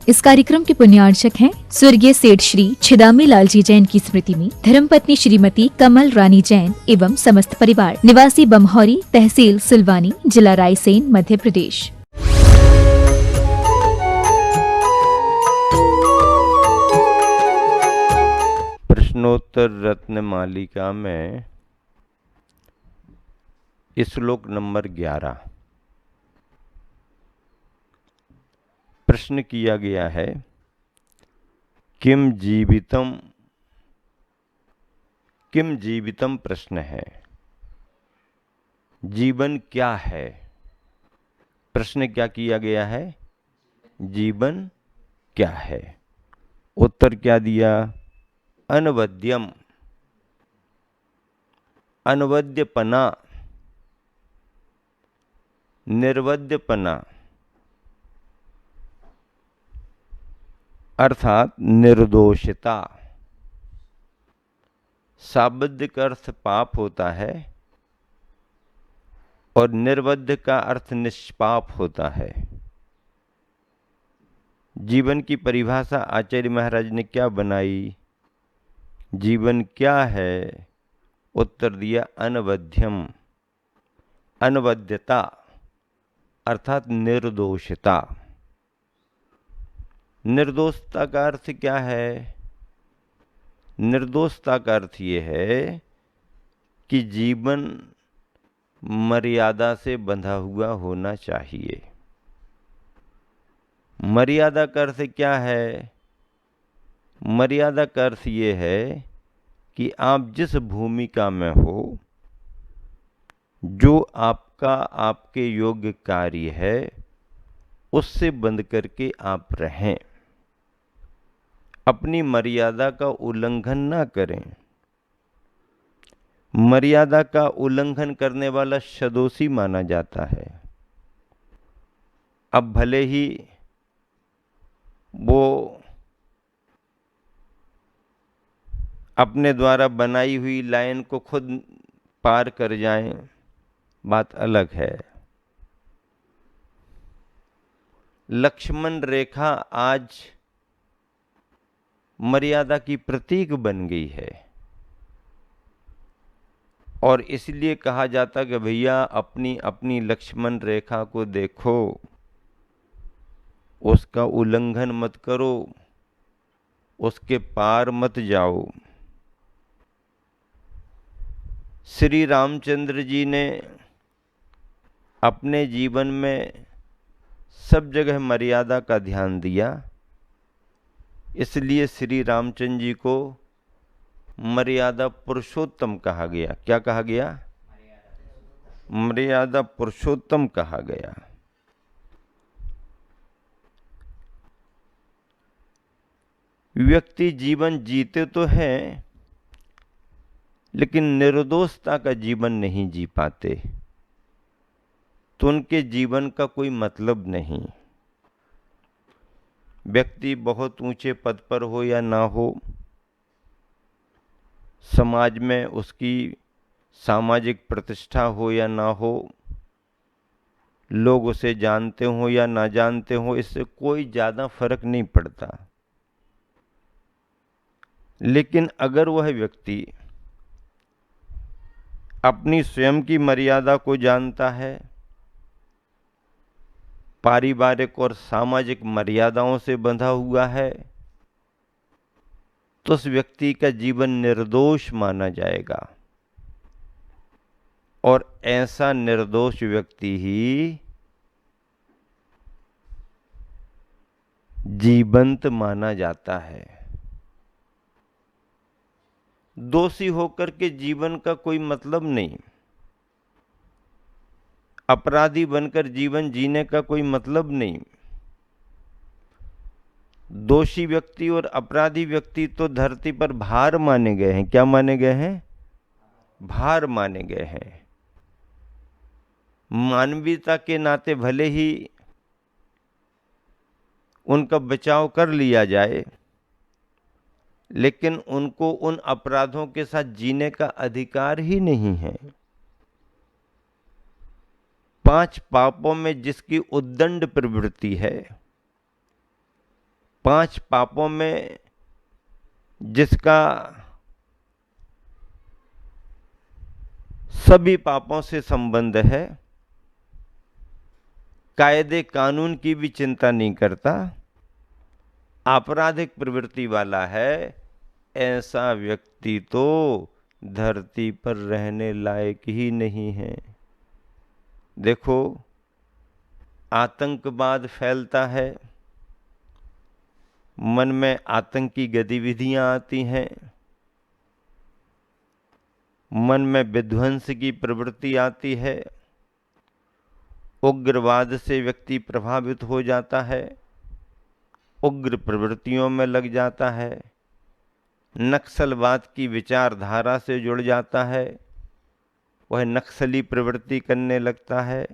इस कार्यक्रम के पुण्यार्चक हैं स्वर्गीय सेठ श्री छिदामी लाल जी जैन की स्मृति में धर्मपत्नी श्रीमती कमल रानी जैन एवं समस्त परिवार, निवासी बमहौरी, तहसील सिलवानी, जिला रायसेन, मध्य प्रदेश। प्रश्नोत्तर रत्न मालिका में श्लोक नंबर 11 प्रश्न किया गया है, किम जीवितम प्रश्न है, जीवन क्या है। प्रश्न क्या किया गया है, जीवन क्या है। उत्तर क्या दिया, अनवद्यम, अनवद्यपना, निर्वद्यपना अर्थात निर्दोषता। शाब्दिक का अर्थ पाप होता है और निर्वध्य का अर्थ निष्पाप होता है। जीवन की परिभाषा आचार्य महाराज ने क्या बनाई, जीवन क्या है। उत्तर दिया अनवध्यम, अनवद्यता अर्थात निर्दोषता। निर्दोषता का अर्थ क्या है, निर्दोषता का अर्थ ये है कि जीवन मर्यादा से बंधा हुआ होना चाहिए। मर्यादा का अर्थ क्या है, मर्यादा का अर्थ ये है कि आप जिस भूमिका में हो, जो आपका आपके योग्य कार्य है, उससे बंध करके आप रहें, अपनी मर्यादा का उल्लंघन ना करें। मर्यादा का उल्लंघन करने वाला सदोषी माना जाता है। अब भले ही वो अपने द्वारा बनाई हुई लाइन को खुद पार कर जाएं, बात अलग है। लक्ष्मण रेखा आज मर्यादा की प्रतीक बन गई है और इसलिए कहा जाता कि भैया अपनी अपनी लक्ष्मण रेखा को देखो, उसका उल्लंघन मत करो, उसके पार मत जाओ। श्री रामचंद्र जी ने अपने जीवन में सब जगह मर्यादा का ध्यान दिया, इसलिए श्री रामचंद्र जी को मर्यादा पुरुषोत्तम कहा गया। क्या कहा गया, मर्यादा पुरुषोत्तम कहा गया। व्यक्ति जीवन जीते तो हैं, लेकिन निर्दोषता का जीवन नहीं जी पाते, तो उनके जीवन का कोई मतलब नहीं। व्यक्ति बहुत ऊंचे पद पर हो या ना हो, समाज में उसकी सामाजिक प्रतिष्ठा हो या ना हो, लोग उसे जानते हो या ना जानते हो, इससे कोई ज़्यादा फर्क नहीं पड़ता। लेकिन अगर वह व्यक्ति अपनी स्वयं की मर्यादा को जानता है, पारिवारिक और सामाजिक मर्यादाओं से बंधा हुआ है, तो उस व्यक्ति का जीवन निर्दोष माना जाएगा और ऐसा निर्दोष व्यक्ति ही जीवंत माना जाता है। दोषी होकर के जीवन का कोई मतलब नहीं, अपराधी बनकर जीवन जीने का कोई मतलब नहीं। दोषी व्यक्ति और अपराधी व्यक्ति तो धरती पर भार माने गए हैं। क्या माने गए हैं, भार माने गए हैं। मानवीयता के नाते भले ही उनका बचाव कर लिया जाए, लेकिन उनको उन अपराधों के साथ जीने का अधिकार ही नहीं है। 5 पापों में जिसकी उद्दंड प्रवृत्ति है, 5 पापों में जिसका सभी पापों से संबंध है, कायदे कानून की भी चिंता नहीं करता, आपराधिक प्रवृत्ति वाला है, ऐसा व्यक्ति तो धरती पर रहने लायक ही नहीं है। देखो, आतंकवाद फैलता है, मन में आतंकी गतिविधियां आती हैं, मन में विध्वंस की प्रवृत्ति आती है, उग्रवाद से व्यक्ति प्रभावित हो जाता है, उग्र प्रवृत्तियों में लग जाता है, नक्सलवाद की विचारधारा से जुड़ जाता है, वह नक्सली प्रवृत्ति करने लगता है।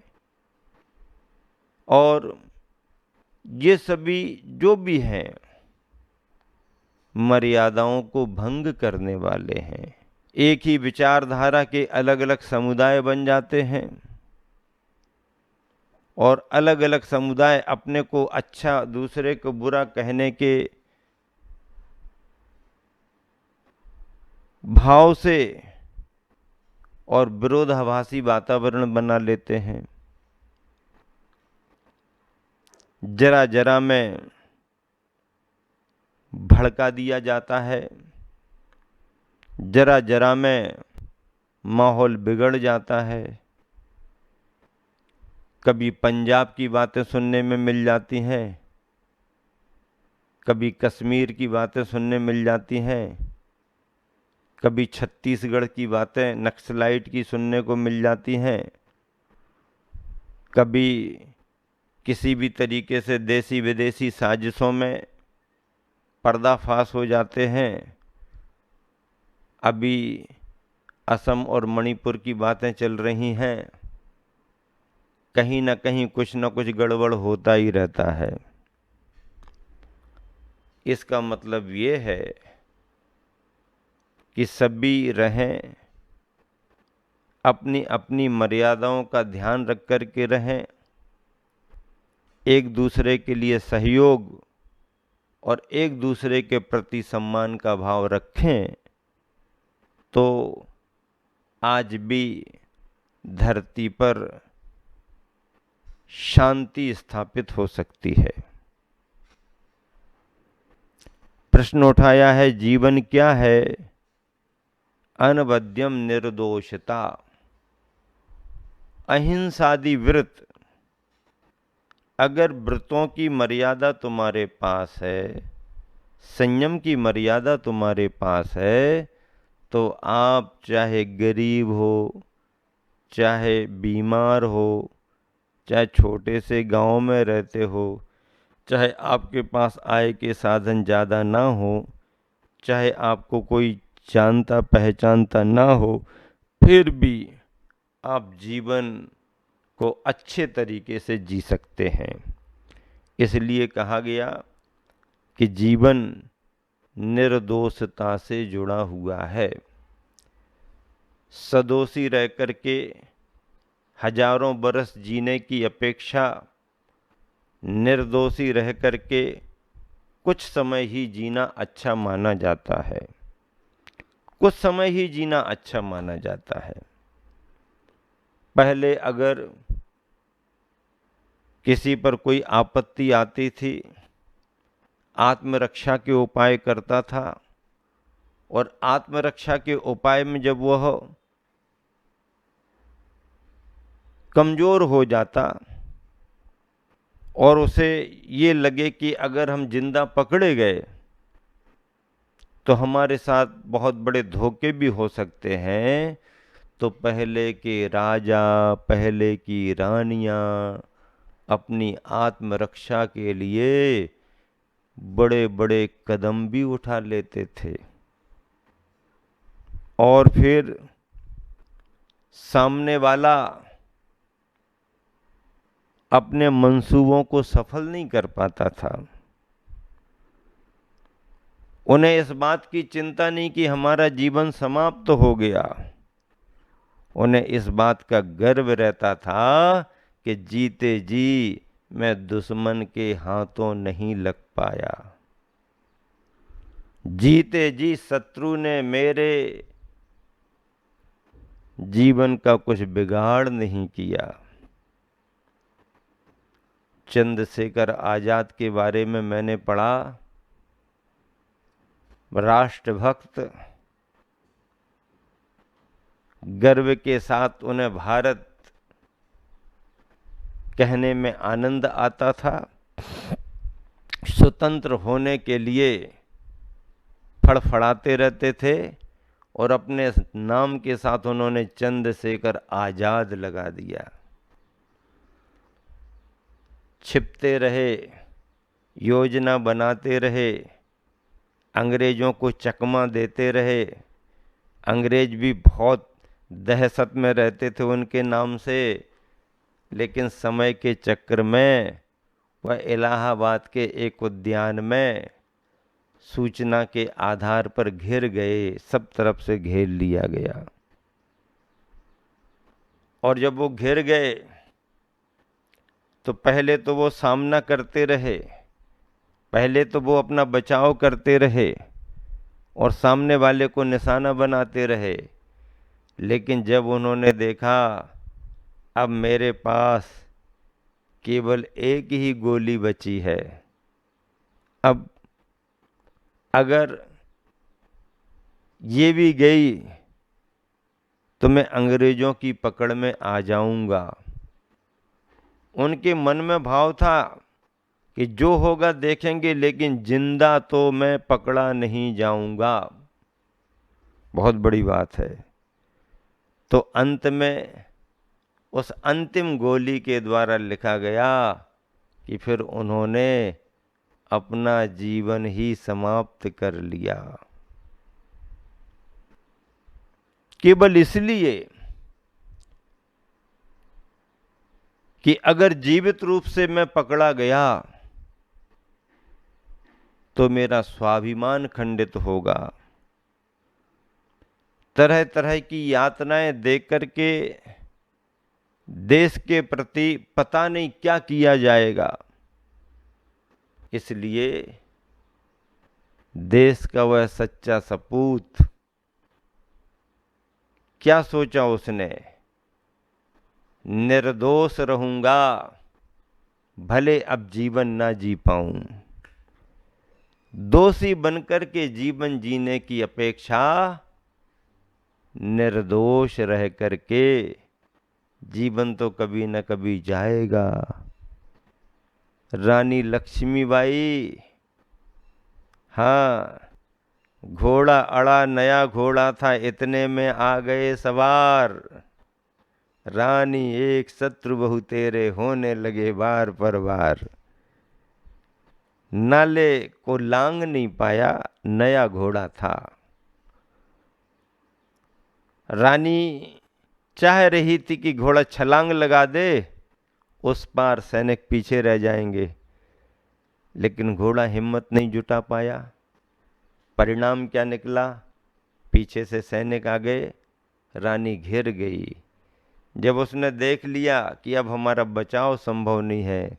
और ये सभी जो भी हैं मर्यादाओं को भंग करने वाले हैं। एक ही विचारधारा के अलग अलग समुदाय बन जाते हैं और अलग अलग समुदाय अपने को अच्छा दूसरे को बुरा कहने के भाव से और विरोधाभासी वातावरण बना लेते हैं। जरा जरा में भड़का दिया जाता है, जरा जरा में माहौल बिगड़ जाता है। कभी पंजाब की बातें सुनने में मिल जाती हैं, कभी कश्मीर की बातें सुनने मिल जाती हैं, कभी छत्तीसगढ़ की बातें नक्सलाइट की सुनने को मिल जाती हैं, कभी किसी भी तरीके से देसी विदेशी साजिशों में पर्दाफाश हो जाते हैं। अभी असम और मणिपुर की बातें चल रही हैं, कहीं ना कहीं कुछ ना कुछ गड़बड़ होता ही रहता है। इसका मतलब ये है कि सभी रहें, अपनी अपनी मर्यादाओं का ध्यान रख कर के रहें, एक दूसरे के लिए सहयोग और एक दूसरे के प्रति सम्मान का भाव रखें, तो आज भी धरती पर शांति स्थापित हो सकती है। प्रश्न उठाया है, जीवन क्या है? अनवद्यम निर्दोषता, अहिंसादि व्रत। अगर व्रतों की मर्यादा तुम्हारे पास है, संयम की मर्यादा तुम्हारे पास है, तो आप चाहे गरीब हो, चाहे बीमार हो, चाहे छोटे से गांव में रहते हो, चाहे आपके पास आय के साधन ज़्यादा ना हो, चाहे आपको कोई जानता पहचानता ना हो, फिर भी आप जीवन को अच्छे तरीके से जी सकते हैं। इसलिए कहा गया कि जीवन निर्दोषता से जुड़ा हुआ है। सदोषी रह कर के हजारों बरस जीने की अपेक्षा निर्दोषी रह कर के कुछ समय ही जीना अच्छा माना जाता है। कुछ समय ही जीना अच्छा माना जाता है। पहले अगर किसी पर कोई आपत्ति आती थी, आत्मरक्षा के उपाय करता था, और आत्मरक्षा के उपाय में जब वह कमजोर हो जाता और उसे ये लगे कि अगर हम जिंदा पकड़े गए तो हमारे साथ बहुत बड़े धोखे भी हो सकते हैं, तो पहले के राजा, पहले की रानियां अपनी आत्मरक्षा के लिए बड़े बड़े कदम भी उठा लेते थे। और फिर सामने वाला अपने मंसूबों को सफल नहीं कर पाता था। उन्हें इस बात की चिंता नहीं कि हमारा जीवन समाप्त हो गया, उन्हें इस बात का गर्व रहता था कि जीते जी मैं दुश्मन के हाथों नहीं लग पाया। जीते जी शत्रु ने मेरे जीवन का कुछ बिगाड़ नहीं किया। चंद्रशेखर आजाद के बारे में मैंने पढ़ा, राष्ट्रभक्त, गर्व के साथ उन्हें भारत कहने में आनंद आता था। स्वतंत्र होने के लिए फड़फड़ाते रहते थे और अपने नाम के साथ उन्होंने चंद्रशेखर आजाद लगा दिया। छिपते रहे, योजना बनाते रहे, अंग्रेजों को चकमा देते रहे। अंग्रेज भी बहुत दहशत में रहते थे उनके नाम से, लेकिन समय के चक्र में वह इलाहाबाद के एक उद्यान में सूचना के आधार पर घिर गए, सब तरफ से घेर लिया गया। और जब वो घिर गए तो पहले तो वो सामना करते रहे, पहले तो वो अपना बचाव करते रहे और सामने वाले को निशाना बनाते रहे। लेकिन जब उन्होंने देखा अब मेरे पास केवल एक ही गोली बची है, अब अगर ये भी गई तो मैं अंग्रेजों की पकड़ में आ जाऊंगा। उनके मन में भाव था कि जो होगा देखेंगे, लेकिन जिंदा तो मैं पकड़ा नहीं जाऊंगा। बहुत बड़ी बात है। तो अंत में उस अंतिम गोली के द्वारा लिखा गया कि फिर उन्होंने अपना जीवन ही समाप्त कर लिया, केवल इसलिए कि अगर जीवित रूप से मैं पकड़ा गया तो मेरा स्वाभिमान खंडित होगा। तरह तरह की यातनाएं देख करके देश के प्रति पता नहीं क्या किया जाएगा। इसलिए देश का वह सच्चा सपूत, क्या सोचा उसने, निर्दोष रहूंगा भले अब जीवन ना जी पाऊं। दोषी बनकर के जीवन जीने की अपेक्षा निर्दोष रह करके जीवन तो कभी न कभी जाएगा। रानी लक्ष्मीबाई, हाँ, घोड़ा अड़ा नया घोड़ा था, इतने में आ गए सवार। रानी एक शत्रु बहु तेरे, होने लगे बार पर बार। नाले को लांग नहीं पाया, नया घोड़ा था। रानी चाह रही थी कि घोड़ा छलांग लगा दे, उस पार सैनिक पीछे रह जाएंगे, लेकिन घोड़ा हिम्मत नहीं जुटा पाया। परिणाम क्या निकला? पीछे से सैनिक आ गए, रानी घिर गई। जब उसने देख लिया कि अब हमारा बचाव संभव नहीं है,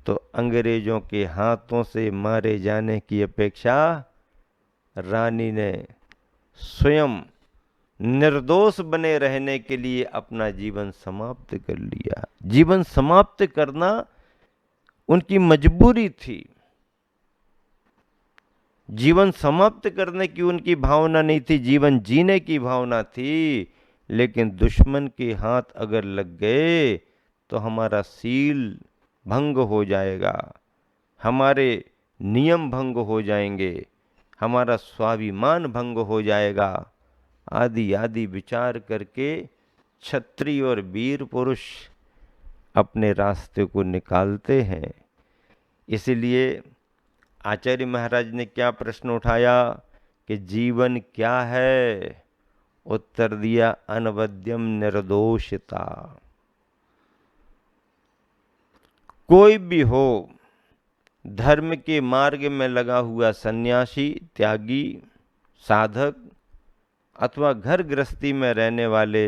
तो अंग्रेजों के हाथों से मारे जाने की अपेक्षा रानी ने स्वयं निर्दोष बने रहने के लिए अपना जीवन समाप्त कर लिया। जीवन समाप्त करना उनकी मजबूरी थी। जीवन समाप्त करने की उनकी भावना नहीं थी, जीवन जीने की भावना थी। लेकिन दुश्मन के हाथ अगर लग गए तो हमारा सील भंग हो जाएगा, हमारे नियम भंग हो जाएंगे, हमारा स्वाभिमान भंग हो जाएगा, आदि आदि विचार करके क्षत्रिय और वीर पुरुष अपने रास्ते को निकालते हैं। इसलिए आचार्य महाराज ने क्या प्रश्न उठाया कि जीवन क्या है? उत्तर दिया, अनवद्यम निर्दोषता। कोई भी हो, धर्म के मार्ग में लगा हुआ सन्यासी, त्यागी, साधक अथवा घर गृहस्थी में रहने वाले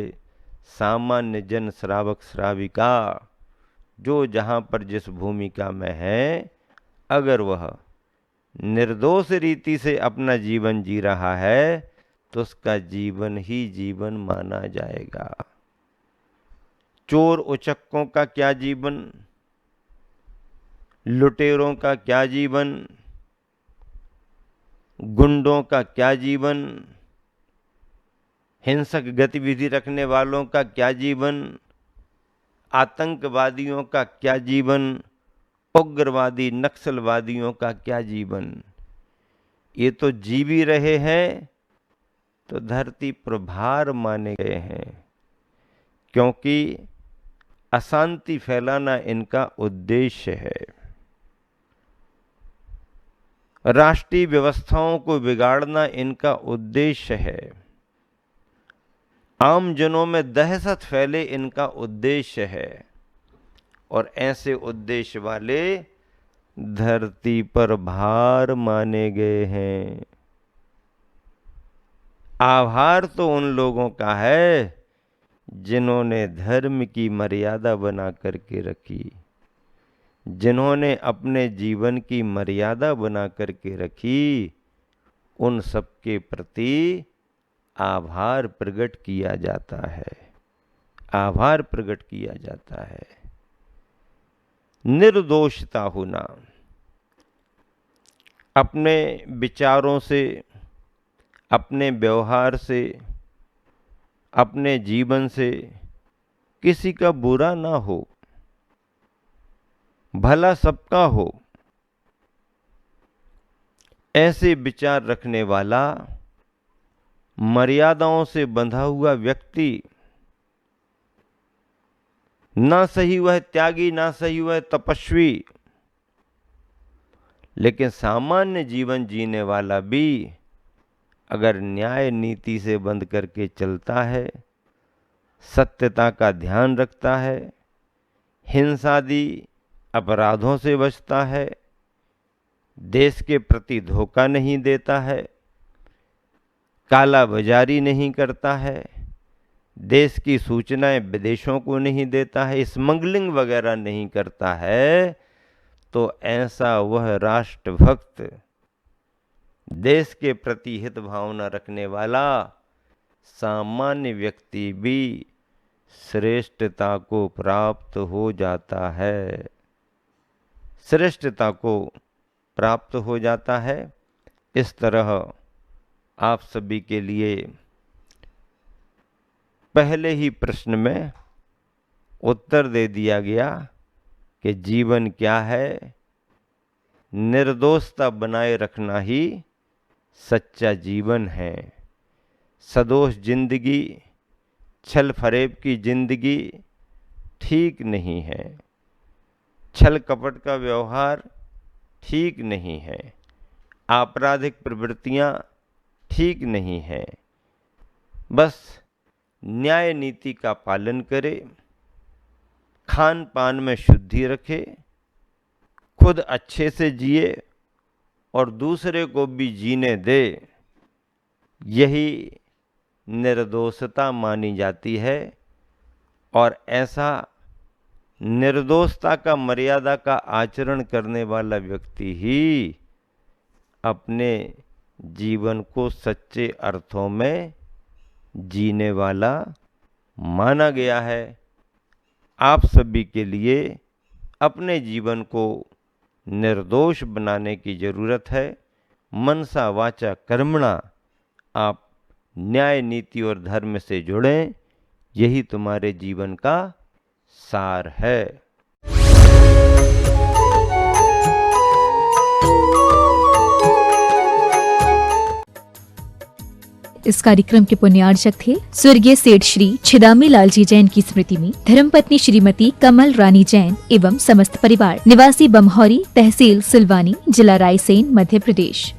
सामान्य जन, श्रावक श्राविका, जो जहाँ पर जिस भूमिका में है, अगर वह निर्दोष रीति से अपना जीवन जी रहा है तो उसका जीवन ही जीवन माना जाएगा। चोर उचक्कों का क्या जीवन, लुटेरों का क्या जीवन, गुंडों का क्या जीवन, हिंसक गतिविधि रखने वालों का क्या जीवन, आतंकवादियों का क्या जीवन, उग्रवादी नक्सलवादियों का क्या जीवन। ये तो जी भी रहे हैं तो धरती पर भार माने गए हैं, क्योंकि अशांति फैलाना इनका उद्देश्य है। राष्ट्रीय व्यवस्थाओं को बिगाड़ना इनका उद्देश्य है। आम जनों में दहशत फैले इनका उद्देश्य है। और ऐसे उद्देश्य वाले धरती पर भार माने गए हैं। आभार तो उन लोगों का है जिन्होंने धर्म की मर्यादा बना करके रखी, जिन्होंने अपने जीवन की मर्यादा बना करके रखी, उन सबके प्रति आभार प्रकट किया जाता है, आभार प्रकट किया जाता है। निर्दोषता होना, अपने विचारों से, अपने व्यवहार से, अपने जीवन से किसी का बुरा ना हो, भला सबका हो, ऐसे विचार रखने वाला, मर्यादाओं से बंधा हुआ व्यक्ति, ना सही वह त्यागी, ना सही वह तपस्वी, लेकिन सामान्य जीवन जीने वाला भी अगर न्याय नीति से बंध करके चलता है, सत्यता का ध्यान रखता है, हिंसादी अपराधों से बचता है, देश के प्रति धोखा नहीं देता है, काला बाजारी नहीं करता है, देश की सूचनाएं विदेशों को नहीं देता है, स्मगलिंग वगैरह नहीं करता है, तो ऐसा वह राष्ट्रभक्त, देश के प्रति हित भावना रखने वाला सामान्य व्यक्ति भी श्रेष्ठता को प्राप्त हो जाता है, श्रेष्ठता को प्राप्त हो जाता है। इस तरह आप सभी के लिए पहले ही प्रश्न में उत्तर दे दिया गया कि जीवन क्या है। निर्दोषता बनाए रखना ही सच्चा जीवन है। सदोष जिंदगी, छल फरेब की जिंदगी ठीक नहीं है। छल कपट का व्यवहार ठीक नहीं है। आपराधिक प्रवृत्तियां ठीक नहीं है। बस न्याय नीति का पालन करे, खान पान में शुद्धि रखे, खुद अच्छे से जिए और दूसरे को भी जीने दे, यही निर्दोषता मानी जाती है। और ऐसा निर्दोषता का, मर्यादा का आचरण करने वाला व्यक्ति ही अपने जीवन को सच्चे अर्थों में जीने वाला माना गया है। आप सभी के लिए अपने जीवन को निर्दोष बनाने की जरूरत है। मनसा वाचा कर्मणा आप न्याय नीति और धर्म से जुड़ें, यही तुम्हारे जीवन का सार है। इस कार्यक्रम के पुण्यार्चक थे स्वर्गीय सेठ श्री छिदामी लालजी जैन की स्मृति में धर्मपत्नी श्रीमती कमल रानी जैन एवं समस्त परिवार, निवासी बमहौरी, तहसील सिलवानी, जिला रायसेन, मध्य प्रदेश।